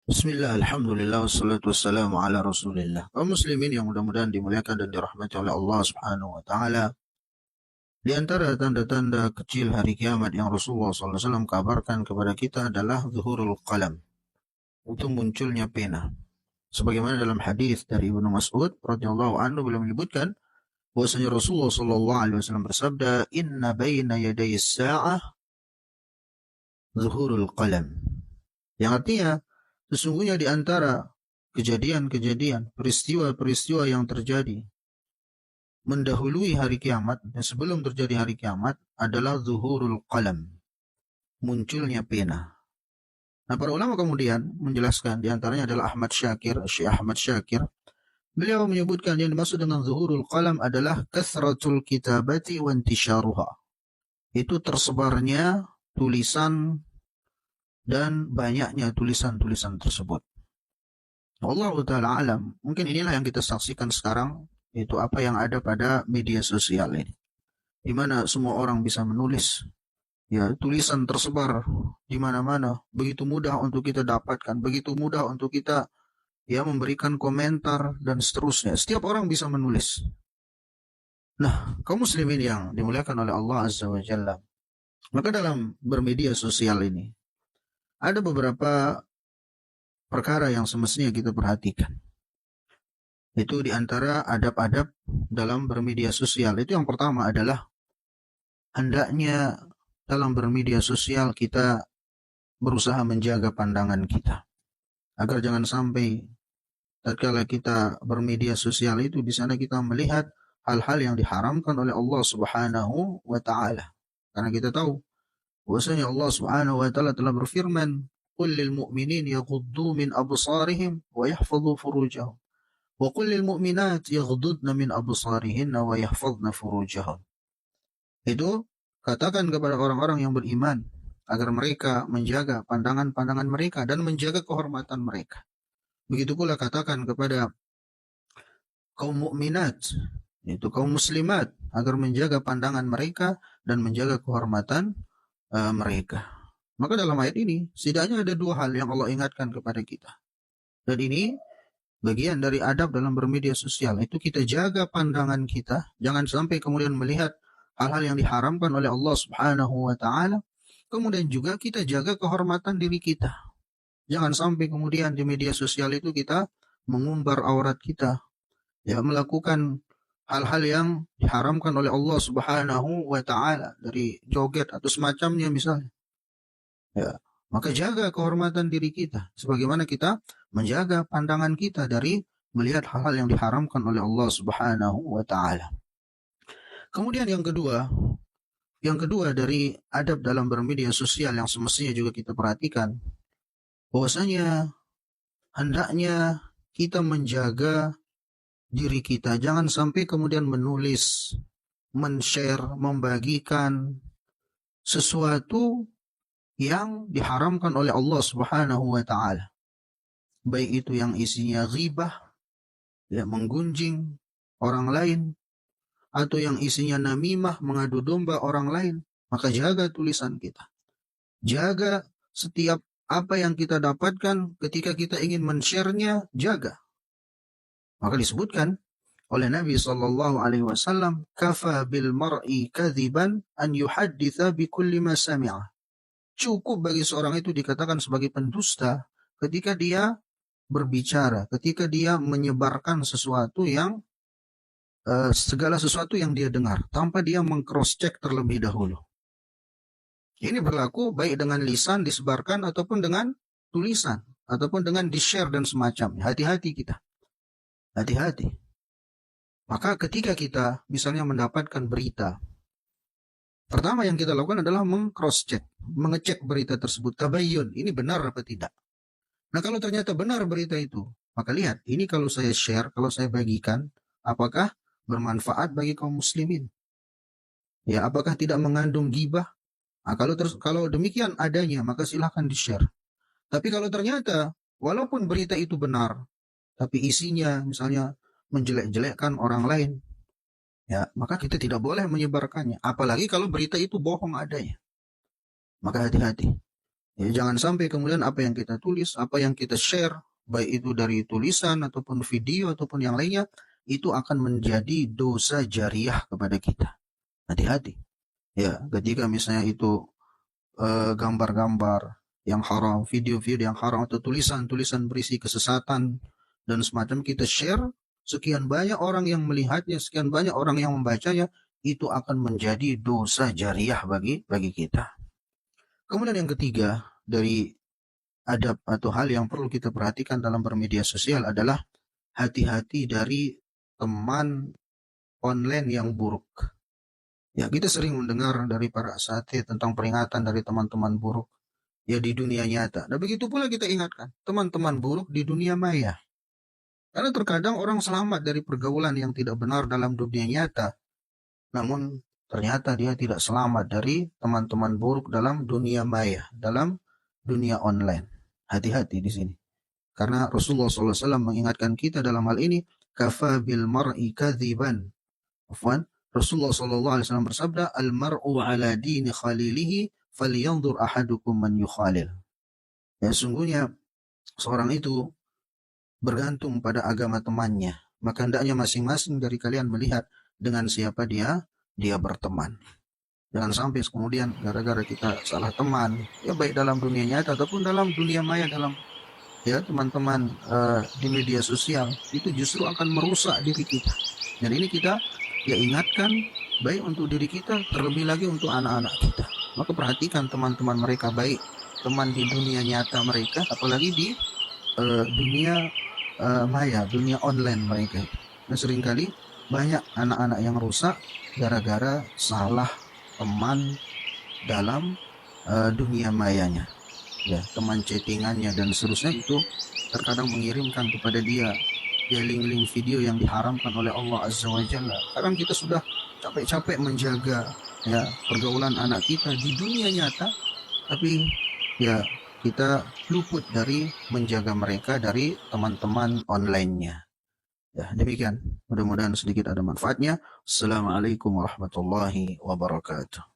Bismillah, alhamdulillah, wassalatu wassalamu ala rasulillah. Kaum muslimin yang mudah-mudahan dimuliakan dan dirahmati oleh Allah subhanahu wa ta'ala. Di antara tanda-tanda kecil hari kiamat yang Rasulullah SAW kabarkan kepada kita adalah zuhurul qalam. Itu munculnya pena. Sebagaimana dalam hadis dari Ibnu Mas'ud radhiyallahu anhu beliau menyebutkan bahwasanya Rasulullah SAW bersabda, "Inna baina yaday sa'ah zuhurul qalam." Yang artinya sesungguhnya di antara kejadian-kejadian, peristiwa-peristiwa yang terjadi mendahului hari kiamat dan sebelum terjadi hari kiamat adalah zuhurul qalam, munculnya pena. Nah, para ulama kemudian menjelaskan, di antaranya adalah Syekh Ahmad Syakir. Beliau menyebutkan yang dimaksud dengan zuhurul qalam adalah kasratul kitabati wa intisyaruha. Itu tersebarnya tulisan dan banyaknya tulisan-tulisan tersebut. Allah Ta'ala alam, mungkin inilah yang kita saksikan sekarang, yaitu apa yang ada pada media sosial ini, di mana semua orang bisa menulis, ya, tulisan tersebar di mana-mana, begitu mudah untuk kita dapatkan, begitu mudah untuk kita ya memberikan komentar dan seterusnya. Setiap orang bisa menulis. Nah, kaum muslimin yang dimuliakan oleh Allah Azza wa Jalla, maka dalam bermedia sosial ini ada beberapa perkara yang semestinya kita perhatikan. Itu di antara adab-adab dalam bermedia sosial. Itu yang pertama adalah hendaknya dalam bermedia sosial kita berusaha menjaga pandangan kita. Agar jangan sampai tatkala kita bermedia sosial itu di sana kita melihat hal-hal yang diharamkan oleh Allah Subhanahu wa taala. Karena kita tahu bahwasanya Allah Subhanahu wa taala telah berfirman, "Qul lil mu'minin yaghuddu min absarihim wa yahfazu furujahum." Wa qul lil mu'minat yaghdudna min absarihinna wa yahfazna furujahum. Itu katakan kepada orang-orang yang beriman agar mereka menjaga pandangan-pandangan mereka dan menjaga kehormatan mereka. Begitu pula katakan kepada kaum mukminat, yaitu kaum muslimat, agar menjaga pandangan mereka dan menjaga kehormatan mereka. Maka dalam ayat ini setidaknya ada dua hal yang Allah ingatkan kepada kita. Dan ini bagian dari adab dalam bermedia sosial, itu kita jaga pandangan kita, jangan sampai kemudian melihat hal-hal yang diharamkan oleh Allah Subhanahu wa taala. Kemudian juga kita jaga kehormatan diri kita. Jangan sampai kemudian di media sosial itu kita mengumbar aurat kita, ya, melakukan hal-hal yang diharamkan oleh Allah Subhanahu wa taala dari joget atau semacamnya misalnya. Ya, maka jaga kehormatan diri kita sebagaimana kita menjaga pandangan kita dari melihat hal-hal yang diharamkan oleh Allah Subhanahu wa taala. Kemudian yang kedua dari adab dalam bermedia sosial yang semestinya juga kita perhatikan, bahwasanya hendaknya kita menjaga diri kita, jangan sampai kemudian menulis, men-share, membagikan sesuatu yang diharamkan oleh Allah Subhanahu wa taala. Baik itu yang isinya ghibah, ya, menggunjing orang lain, atau yang isinya namimah, mengadu domba orang lain, maka jaga tulisan kita. Jaga setiap apa yang kita dapatkan ketika kita ingin men-share-nya, jaga. Maka disebutkan oleh Nabi sallallahu alaihi wasallam, "Kafa bil mar'i kadziban an yuhadditsa bi kulli ma sami'a." Cukup bagi seorang itu dikatakan sebagai pendusta ketika dia berbicara, ketika dia menyebarkan sesuatu yang segala sesuatu yang dia dengar tanpa dia meng-cross check terlebih dahulu. Ini berlaku baik dengan lisan disebarkan ataupun dengan tulisan ataupun dengan di-share dan semacamnya. Hati-hati kita. Hati-hati. Maka ketika kita misalnya mendapatkan berita, pertama yang kita lakukan adalah meng-cross check, mengecek berita tersebut, tabayyun, ini benar apa tidak. Nah, kalau ternyata benar berita itu, maka lihat, ini kalau saya share, kalau saya bagikan, apakah bermanfaat bagi kaum muslimin? Ya, apakah tidak mengandung ghibah? Nah, kalau demikian adanya, maka silahkan di-share. Tapi kalau ternyata, walaupun berita itu benar, tapi isinya misalnya menjelek-jelekkan orang lain, ya, maka kita tidak boleh menyebarkannya. Apalagi kalau berita itu bohong adanya. Maka hati-hati. Ya, jangan sampai kemudian apa yang kita tulis, apa yang kita share, baik itu dari tulisan ataupun video ataupun yang lainnya, itu akan menjadi dosa jariah kepada kita. Hati-hati. Ya, ketika misalnya itu gambar-gambar yang haram, video-video yang haram, atau tulisan-tulisan berisi kesesatan dan semacam, kita share, sekian banyak orang yang melihatnya, sekian banyak orang yang membacanya, itu akan menjadi dosa jariah bagi kita. Kemudian yang ketiga dari adab atau hal yang perlu kita perhatikan dalam bermedia sosial adalah hati-hati dari teman online yang buruk. Ya, kita sering mendengar dari para asatidz tentang peringatan dari teman-teman buruk ya di dunia nyata. Dan begitu pula kita ingatkan teman-teman buruk di dunia maya. Karena terkadang orang selamat dari pergaulan yang tidak benar dalam dunia nyata, namun ternyata dia tidak selamat dari teman-teman buruk dalam dunia maya, dalam dunia online. Hati-hati di sini. Karena Rasulullah SAW mengingatkan kita dalam hal ini, kafa bil mar'i kadziban. Rasulullah SAW bersabda, al-mar'u ala dini khalilihi falyanzur ahadukum man yukhalil. Ya, sungguhnya seorang itu bergantung pada agama temannya. Maka hendaknya masing-masing dari kalian melihat dengan siapa dia berteman. Jangan sampai kemudian gara-gara kita salah teman, ya baik dalam dunia nyata ataupun dalam dunia maya, dalam ya teman-teman di media sosial, itu justru akan merusak diri kita. Dan ini kita ya ingatkan baik untuk diri kita, terlebih lagi untuk anak-anak kita. Maka perhatikan teman-teman mereka, baik teman di dunia nyata mereka, apalagi di dunia maya, dunia online mereka. Dan seringkali banyak anak-anak yang rusak gara-gara salah teman dalam dunia mayanya. Ya, teman chattingannya dan seterusnya itu terkadang mengirimkan kepada dia link-link video yang diharamkan oleh Allah Azza wa Jalla. Sekarang kita sudah capek-capek menjaga ya pergaulan anak kita di dunia nyata, tapi ya kita luput dari menjaga mereka dari teman-teman online-nya. Ya, demikian. Mudah-mudahan sedikit ada manfaatnya. Assalamualaikum warahmatullahi wabarakatuh.